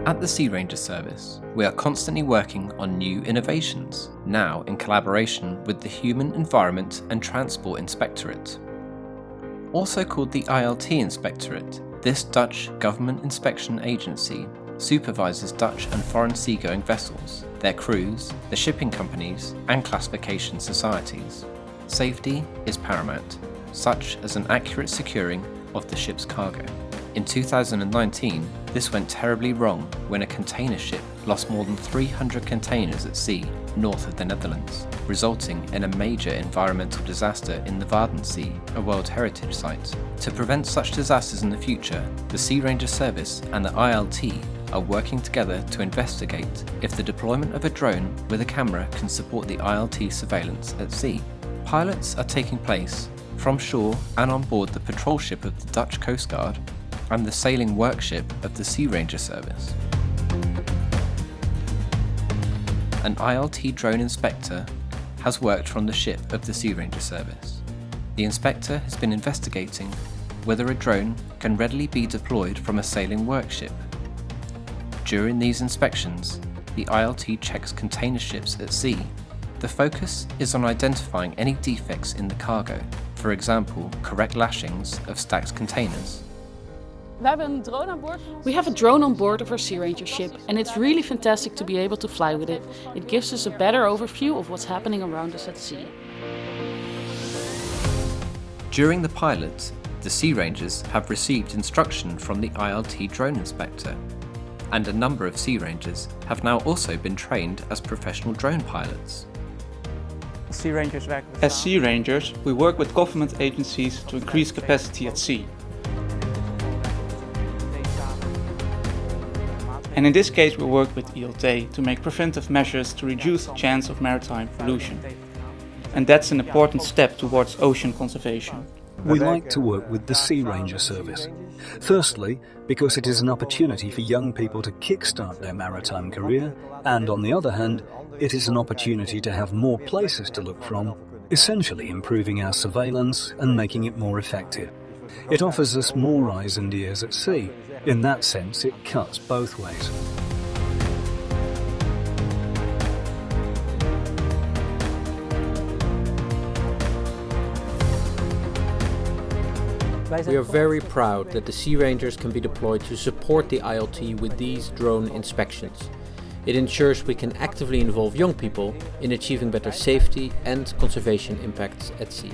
At the Sea Ranger Service, we are constantly working on new innovations, now in collaboration with the Human Environment and Transport Inspectorate. Also called the ILT Inspectorate, this Dutch government inspection agency supervises Dutch and foreign seagoing vessels, their crews, the shipping companies, and classification societies. Safety is paramount, such as an accurate securing of the ship's cargo. In 2019, this went terribly wrong when a container ship lost more than 300 containers at sea north of the Netherlands, resulting in a major environmental disaster in the Wadensee, a World Heritage Site. To prevent such disasters in the future, the Sea Ranger Service and the ILT are working together to investigate if the deployment of a drone with a camera can support the ILT surveillance at sea. Pilots are taking place from shore and on board the patrol ship of the Dutch Coast Guard and the sailing workship of the Sea Ranger Service. An ILT drone inspector has worked from the ship of the Sea Ranger Service. The inspector has been investigating whether a drone can readily be deployed from a sailing workship. During these inspections, the ILT checks container ships at sea. The focus is on identifying any defects in the cargo, for example, correct lashings of stacked containers. We have a drone on board of our Sea Ranger ship, and it's really fantastic to be able to fly with it. It gives us a better overview of what's happening around us at sea. During the pilot, the Sea Rangers have received instruction from the ILT drone inspector, and a number of Sea Rangers have now also been trained as professional drone pilots. As Sea Rangers, we work with government agencies to increase capacity at sea. And in this case we work with ILT to make preventive measures to reduce the chance of maritime pollution. And that's an important step towards ocean conservation. We like to work with the Sea Ranger Service. Firstly, because it is an opportunity for young people to kickstart their maritime career, and on the other hand, it is an opportunity to have more places to look from, essentially improving our surveillance and making it more effective. It offers us more eyes and ears at sea. In that sense, it cuts both ways. We are very proud that the Sea Rangers can be deployed to support the ILT with these drone inspections. It ensures we can actively involve young people in achieving better safety and conservation impacts at sea.